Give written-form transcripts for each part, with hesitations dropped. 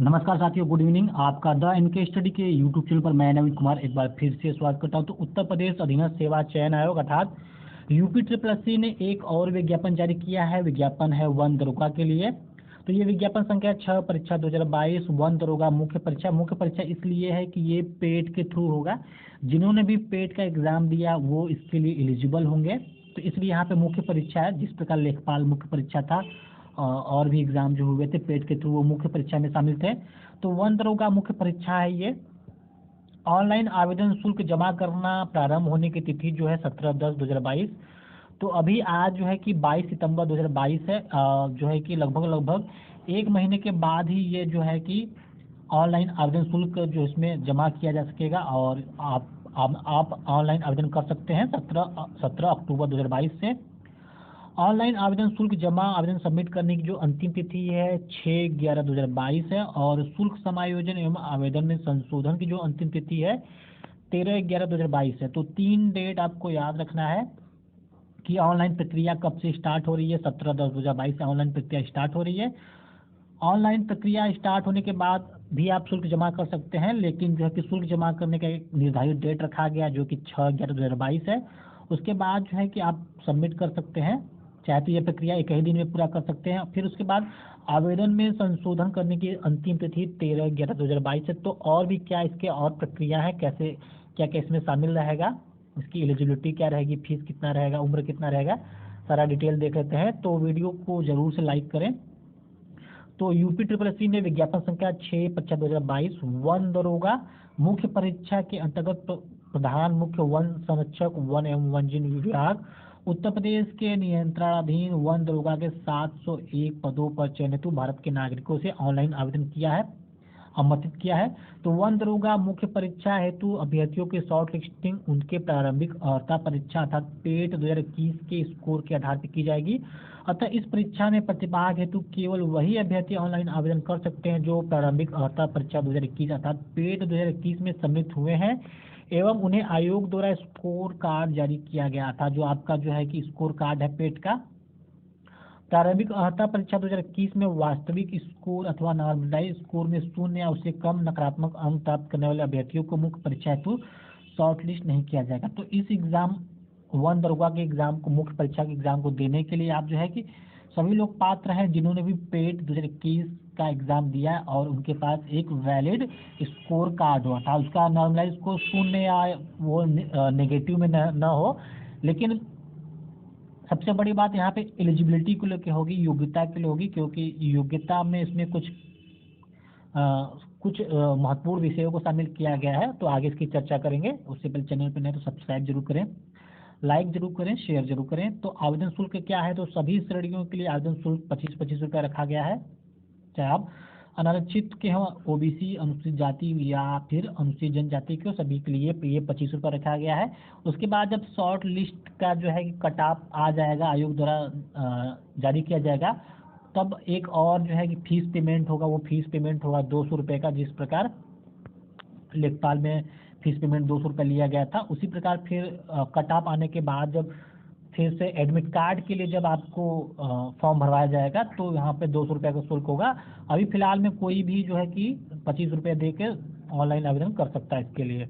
नमस्कार साथियों, good evening. आपका द एनके स्टडी के यूट्यूब चैनल पर मैं नवीन कुमार एक बार फिर से स्वागत करता हूं। तो उत्तर प्रदेश अधीनस्थ सेवा चयन आयोग अर्थात यूपी ट्रिपल एससी ने एक और विज्ञापन जारी किया है। विज्ञापन है वन दरोगा के लिए। तो ये विज्ञापन संख्या 6 परीक्षा 2022 वन दरोगा मुख्य परीक्षा इसलिए है कि ये पेड के थ्रू होगा। जिन्होंने भी पेड का एग्जाम दिया वो इसके लिए एलिजिबल होंगे। तो इसलिए यहाँ पे मुख्य परीक्षा है। जिस प्रकार लेखपाल मुख्य परीक्षा था और भी एग्जाम जो हुए थे पेड के थ्रू वो मुख्य परीक्षा में शामिल थे। तो वन दरोगा मुख्य परीक्षा है ये। ऑनलाइन आवेदन शुल्क जमा करना प्रारंभ होने की तिथि जो है 17/10/2022। तो अभी आज जो है कि 22 सितंबर 2022 है। जो है कि लगभग एक महीने के बाद ही ये जो है कि ऑनलाइन आवेदन शुल्क जो इसमें जमा किया जा सकेगा और आप ऑनलाइन आवेदन कर सकते हैं 17 अक्टूबर 2022 से। ऑनलाइन आवेदन शुल्क जमा आवेदन सबमिट करने की जो अंतिम तिथि है 6/11/2022 है और शुल्क समायोजन एवं आवेदन में संशोधन की जो अंतिम तिथि है 13/11/2022 है। तो 3 डेट आपको याद रखना है कि ऑनलाइन प्रक्रिया कब से स्टार्ट हो रही है। 17/10/2022 से ऑनलाइन प्रक्रिया स्टार्ट हो रही है। ऑनलाइन प्रक्रिया स्टार्ट होने के बाद भी आप शुल्क जमा कर सकते हैं, लेकिन जो है कि शुल्क जमा करने का एक निर्धारित डेट रखा गया जो कि 6/11/2022 है। उसके बाद जो है कि आप सबमिट कर सकते हैं, चाहे तो ये प्रक्रिया एक ही दिन में पूरा कर सकते हैं। फिर उसके बाद आवेदन में संशोधन करने की अंतिम तिथि 13/11/2022 है। तो और भी क्या इसके और प्रक्रिया है, कैसे क्या क्या इसमें शामिल रहेगा, इसकी एलिजिबिलिटी क्या रहेगी, फीस कितना रहेगा, उम्र कितना रहेगा, सारा डिटेल देख लेते हैं। तो वीडियो को जरूर से लाइक करें। तो यूपी ट्रिपल एससी ने विज्ञापन संख्या 6/5/2022 वन दरोगा मुख्य परीक्षा के अंतर्गत प्रधान मुख्य वन संरक्षक वन एवं वन्यजीव विभाग उत्तर प्रदेश के नियंत्रणाधीन वन दरोगा के 701 पदों पर चयनित भारत के नागरिकों से ऑनलाइन आवेदन किया है, आमंत्रित किया है। तो वन दरोगा मुख्य परीक्षा हेतु अभ्यर्थियों की शॉर्ट लिस्टिंग उनके प्रारंभिक अर्हता परीक्षा अर्थात पेट 2021 के स्कोर के आधार पर की जाएगी। अतः इस परीक्षा में प्रतिभाग हेतु केवल वही अभ्यर्थी ऑनलाइन आवेदन कर सकते हैं जो प्रारंभिक अर्हता परीक्षा 2021 अर्थात पेट 2021 में सम्मिलित हुए हैं एवं उन्हें आयोग द्वारा स्कोर कार्ड जारी किया गया था। जो आपका जो है कि स्कोर कार्ड है पेट का। प्रारंभिक अर्हता परीक्षा 2021 में वास्तविक स्कोर अथवा नॉर्मलाइज स्कोर में 0 या उससे कम नकारात्मक अंक प्राप्त करने वाले अभ्यर्थियों को मुख्य परीक्षा हेतु शॉर्ट लिस्ट नहीं किया जाएगा। तो इस एग्जाम वन दरोगा के एग्जाम को मुख्य परीक्षा के एग्जाम को देने के लिए आप जो है कि सभी लोग पात्र हैं जिन्होंने भी पेट 2021 का एग्जाम दिया है और उनके पास एक वैलिड स्कोर कार्ड हुआ था। उसका नॉर्मलाइज स्कोर 0 या वो नेगेटिव में न हो। लेकिन सबसे बड़ी बात यहाँ पे एलिजिबिलिटी को लेकर होगी, योग्यता के लिए होगी, क्योंकि योग्यता में इसमें कुछ महत्वपूर्ण विषयों को शामिल किया गया है। तो आगे इसकी चर्चा करेंगे। उससे पहले चैनल पर नहीं तो सब्सक्राइब जरूर करें, लाइक जरूर करें, शेयर जरूर करें। तो आवेदन शुल्क क्या है, तो सभी श्रेणियों के लिए आवेदन शुल्क 25-25 रुपये रखा गया है। चाहे आप अनारक्षित के हों, ओबीसी, अनुसूचित जाति या फिर अनुसूचित जनजाति के सभी के लिए ये 25 रुपये रखा गया है। उसके बाद जब शॉर्ट लिस्ट का जो है कि कट ऑफ आ जाएगा, आयोग द्वारा जारी किया जाएगा, तब एक और जो है कि फीस पेमेंट होगा। वो फीस पेमेंट होगा 200 रुपये का। जिस प्रकार लेखपाल में फीस पेमेंट 200 रुपये लिया गया था, उसी प्रकार फिर कट ऑफ आने के बाद जब फिर से एडमिट कार्ड के लिए जब आपको फॉर्म भरवाया जाएगा तो यहाँ पे 200 रुपये का शुल्क होगा। अभी फिलहाल में कोई भी जो है कि 25 रुपये दे के ऑनलाइन आवेदन कर सकता है इसके लिए।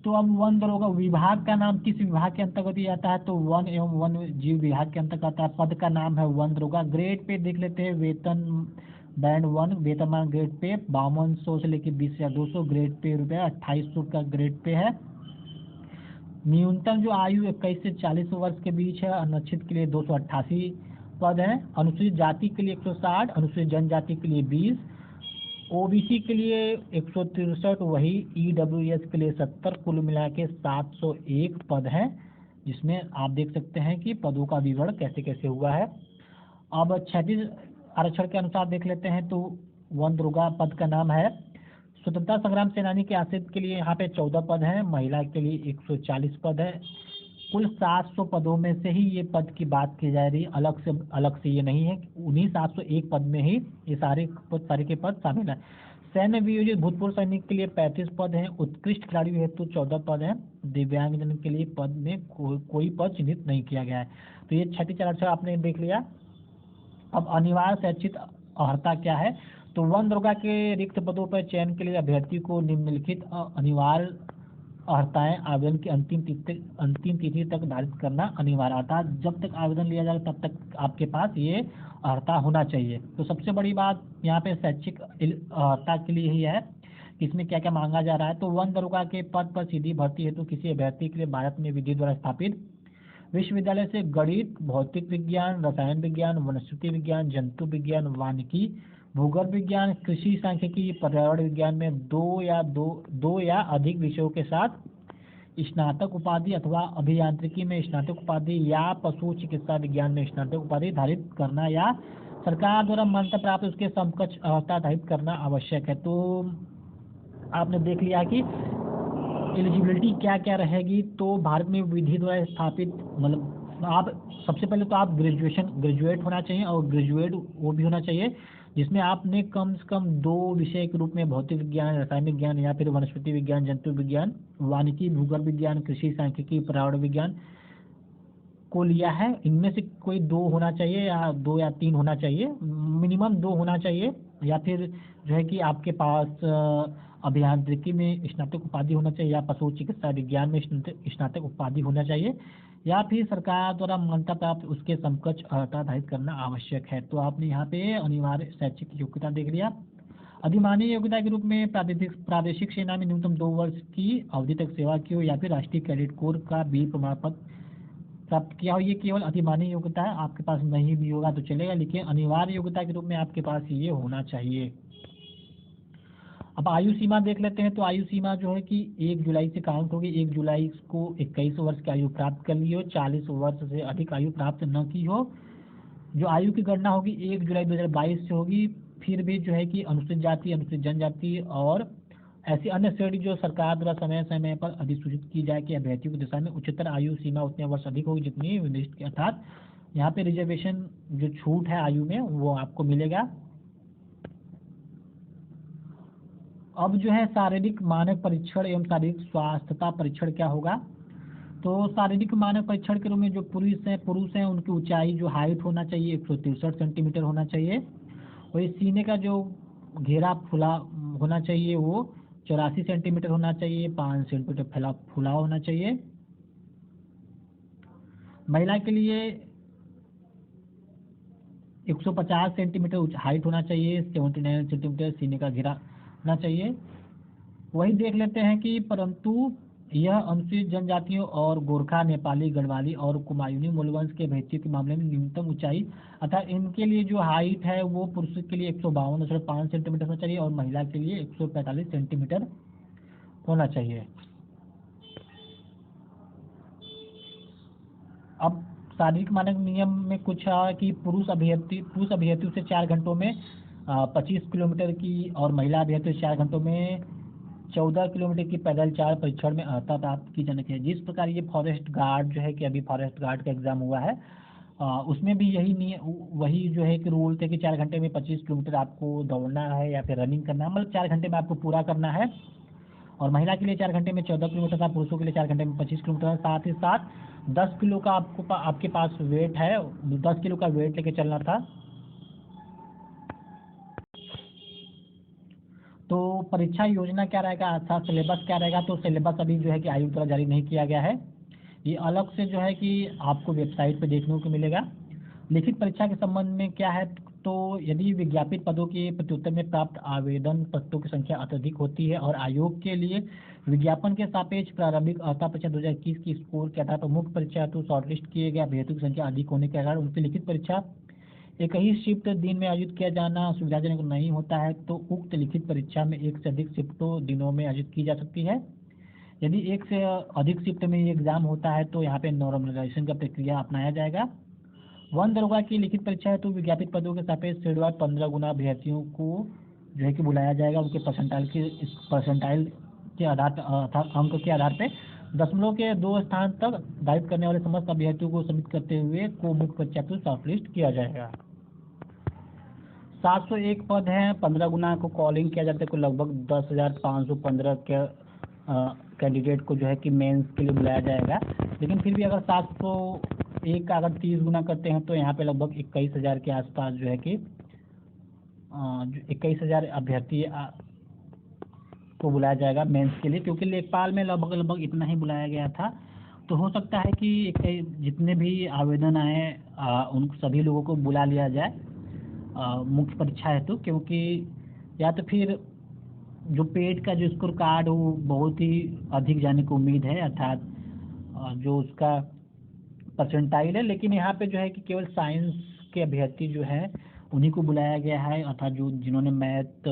तो अब वन दरोगा विभाग का नाम किस विभाग के अंतर्गत ही आता है, तो वन एवं वन जीव विभाग के अंतर्गत आता है। पद का नाम है वन दरोगा। ग्रेड पे देख लेते हैं। वेतन बैंड 1 वेतनमान ग्रेड पे 5200 से लेकर 20,200। ग्रेड पे रुपये 2800 का ग्रेड पे है। न्यूनतम जो आयु 21 से 40 वर्ष के बीच है। अनक्षित के लिए 288 पद हैं। अनुसूचित जाति के लिए 160, अनुसूचित जनजाति के लिए 20, ओबीसी के लिए 163, वही ईडब्ल्यूएस के लिए 70। कुल मिला के 701 पद हैं, जिसमें आप देख सकते हैं कि पदों का विवरण कैसे कैसे हुआ है। अब 36 आरक्षण के अनुसार देख लेते हैं। तो वन दरोगा पद का नाम है। स्वतंत्रता संग्राम सेनानी के आश्रित के लिए यहाँ पे 14 पद हैं। महिला के लिए 140 पद है। कुल 700 पदों में से ही ये पद की बात की जा रही है, अलग से ये नहीं है। उन्हीं 701 पद में ही ये सारे के पद शामिल है। सैन्य वियोजित भूतपूर्व सैनिक के लिए 35 पद हैं। उत्कृष्ट खिलाड़ी हेतु 14 पद हैं। दिव्यांगजन के लिए पद में कोई पद चिन्हित नहीं किया गया है। तो ये 36 आरक्षण आपने देख लिया। अब अनिवार्य शैक्षिक अर्हता क्या है, तो वन दरोगा के रिक्त पदों पर चयन के लिए अभ्यर्थी को निम्नलिखित अनिवार्य अर्हताएं आवेदन की अंतिम तिथि तक धारित करना अनिवार्य, अर्थात जब तक आवेदन लिया जाए तब तक आपके पास ये अर्हता होना चाहिए। तो सबसे बड़ी बात यहाँ पे शैक्षिक अर्हता के लिए ही है, इसमें क्या क्या मांगा जा रहा है। तो वन दरोगा के पद पर सीधी भर्ती हेतु किसी अभ्यर्थी के लिए भारत में विधि द्वारा स्थापित विश्वविद्यालय से गणित, भौतिक विज्ञान, रसायन विज्ञान, वनस्पति विज्ञान, जंतु विज्ञान, वानिकी, भूगोल विज्ञान, कृषि सांख्यिकी, पर्यावरण विज्ञान में दो या अधिक विषयों के साथ स्नातक उपाधि अथवा अभियांत्रिकी में स्नातक उपाधि या पशु चिकित्सा विज्ञान में स्नातक उपाधि धारित करना या सरकार द्वारा मान्यता प्राप्त उसके समकक्ष अर्हता धारित करना आवश्यक है। तो आपने देख लिया कि एलिजिबिलिटी क्या क्या रहेगी। तो भारत में विधि द्वारा स्थापित मतलब आप सबसे पहले तो आप ग्रेजुएट होना चाहिए, और ग्रेजुएट वो भी होना चाहिए जिसमें आपने कम से कम 2 विषय के रूप में भौतिक विज्ञान, रसायन विज्ञान या फिर वनस्पति विज्ञान, जंतु विज्ञान, वानिकी, भूगोल विज्ञान, कृषि सांख्यिकी, पर्यावरण विज्ञान को लिया है। इनमें से कोई 2 होना चाहिए या 2 या 3 होना चाहिए, मिनिमम 2 होना चाहिए। या फिर जो है कि आपके पास अभियांत्रिकी में स्नातक उपाधि होना चाहिए, या पशु चिकित्सा विज्ञान में स्नातक उपाधि होना चाहिए, या फिर सरकार द्वारा मान्यता प्राप्त उसके समकक्ष अर्हता धारित करना आवश्यक है। तो आपने यहाँ पे अनिवार्य शैक्षिक योग्यता देख लिया। अधिमान्य योग्यता के रूप में प्रादेशिक सेना में न्यूनतम 2 वर्ष की अवधि तक सेवा की हो, या फिर राष्ट्रीय कैडेट कोर का वीर प्रमाण पत्र प्राप्त किया हो। ये केवल अधिमान्य योग्यता है, आपके पास नहीं भी होगा तो चलेगा, लेकिन अनिवार्य योग्यता के रूप में आपके पास ये होना चाहिए। अब आयु सीमा देख लेते हैं। तो आयु सीमा जो है कि 1 जुलाई से काउंट होगी। 1 जुलाई को 21 वर्ष की आयु प्राप्त कर ली हो, 40 वर्ष से अधिक आयु प्राप्त न की हो। जो आयु की गणना होगी 1 जुलाई 2022 से होगी। फिर भी जो है कि अनुसूचित जाति, अनुसूचित जनजाति और ऐसी अन्य श्रेणी जो सरकार द्वारा समय समय पर अधिसूचित की जाए कि अभ्यर्थियों की दिशा में उच्चतर आयु सीमा उतने वर्ष अधिक होगी जितनी निर्दिष्ट, अर्थात यहाँ पे रिजर्वेशन जो छूट है आयु में वो आपको मिलेगा। अब जो है शारीरिक मानक परीक्षण एवं शारीरिक स्वास्थ्यता परीक्षण क्या होगा। तो शारीरिक मानक परीक्षण के रूप में जो पुरुष हैं उनकी ऊंचाई जो हाइट होना चाहिए 163 सेंटीमीटर होना चाहिए। वही सीने का जो घेरा फुला होना चाहिए वो 84 सेंटीमीटर होना चाहिए, 5 सेंटीमीटर फुला होना चाहिए। महिला के लिए 150 सेंटीमीटर हाइट होना चाहिए, 79 सेंटीमीटर सीने का घेरा होना चाहिए। वही देख लेते हैं कि परंतु यह अनुसूचित जनजातियों और गोरखा, नेपाली, गढ़वाली और कुमायूनी मूल वंश के अभ्यर्थियों के मामले में न्यूनतम ऊंचाई अर्थात इनके लिए जो हाइट है वो पुरुष के लिए 152.5 सेंटीमीटर होना चाहिए और महिला के लिए 145 सेंटीमीटर होना चाहिए। अब शारीरिक मानक नियम में कुछ है कि पुरुष अभ्यर्थियों से 4 घंटों में 25 किलोमीटर की और महिला अभ्यर्थियों से 4 घंटों में 14 किलोमीटर की पैदल चाल परीक्षण में अर्हता प्राप्त की जानी चाहिए। जिस प्रकार ये फॉरेस्ट गार्ड जो है कि अभी फॉरेस्ट गार्ड का एग्जाम हुआ है उसमें भी वही जो है कि रूल थे कि 4 घंटे में 25 किलोमीटर आपको दौड़ना है या फिर रनिंग करना है, मतलब 4 घंटे में आपको पूरा करना है। और महिला के लिए 4 घंटे में 14 किलोमीटर था, पुरुषों के लिए 4 घंटे में 25 किलोमीटर था। साथ ही साथ 10 किलो का आपके पास वेट है, 10 किलो का वेट लेके चलना था। तो परीक्षा योजना क्या रहेगा अर्थात सिलेबस क्या रहेगा। तो सिलेबस अभी जो है कि आयोग द्वारा जारी नहीं किया गया है, ये अलग से जो है कि आपको वेबसाइट पे देखने को मिलेगा। लिखित परीक्षा के संबंध में क्या है, तो यदि विज्ञापित पदों के प्रत्युत्तर में प्राप्त आवेदन पत्रों की संख्या अत्यधिक होती है और आयोग के लिए विज्ञापन के सापेक्ष प्रारंभिक अर्हता परीक्षा 2021 की स्कोर के आधार पर मुख्य परीक्षा हेतु शॉर्टलिस्ट किए गए अभ्यर्थियों की संख्या अधिक होने के कारण उनकी लिखित परीक्षा एक ही शिफ्ट दिन में आयोजित किया जाना सुविधाजनक नहीं होता है, तो उक्त लिखित परीक्षा में एक से अधिक शिफ्टों दिनों में आयोजित की जा सकती है। यदि एक से अधिक शिफ्ट में ये एग्जाम होता है तो यहाँ पे नॉर्मलाइजेशन का प्रक्रिया अपनाया जाएगा। वन दरोगा की लिखित परीक्षा है तो विज्ञापित पदों के सापेक्ष श्रेणीवार 15 गुना अभ्यर्थियों को जो है कि बुलाया जाएगा। उनके परसेंटाइल के आधार पर अर्थात अंक के आधार पर 0.2 स्थान तक दायित्व करने वाले समस्त अभ्यर्थियों को सम्मिलित करते हुए को मुख्य परीक्षा को शॉर्टलिस्ट किया जाएगा। 701 पद हैं, 15 गुना को कॉलिंग किया जाता है, को लगभग 10,515 के कैंडिडेट को जो है कि मेंस के लिए बुलाया जाएगा। लेकिन फिर भी अगर 701 का अगर 30 गुना करते हैं तो यहाँ पे लगभग 21,000 के आसपास जो है कि जो 21,000 अभ्यर्थी को बुलाया जाएगा मेंस के लिए, क्योंकि लेखपाल में लगभग इतना ही बुलाया गया था। तो हो सकता है कि जितने भी आवेदन आए उन सभी लोगों को बुला लिया जाए मुख्य परीक्षा हेतु, क्योंकि या तो फिर जो पेट का जो स्कोर कार्ड वो बहुत ही अधिक जाने की उम्मीद है, अर्थात जो उसका परसेंटाइल है। लेकिन यहाँ पे जो है कि केवल साइंस के अभ्यर्थी जो है उन्हीं को बुलाया गया है, अर्थात जो जिन्होंने मैथ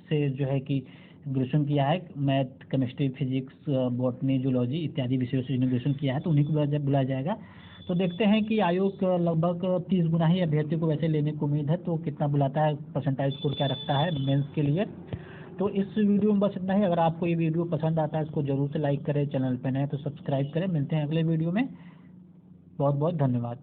से जो है कि ग्रेजुएशन किया है, math, chemistry, physics, botany, zoology इत्यादि विषयों से जिन्होंने ग्रेजुएशन किया है, तो उन्हीं को बुलाया जाएगा। तो देखते हैं कि आयोग लगभग 30 गुना ही अभ्यर्थी को वैसे लेने की उम्मीद है, तो कितना बुलाता है, परसेंटाइल स्कोर क्या रखता है मेंस के लिए। तो इस वीडियो में बस इतना ही। अगर आपको ये वीडियो पसंद आता है इसको जरूर से लाइक करें, चैनल पर नए तो सब्सक्राइब करें। मिलते हैं अगले वीडियो में। बहुत बहुत धन्यवाद।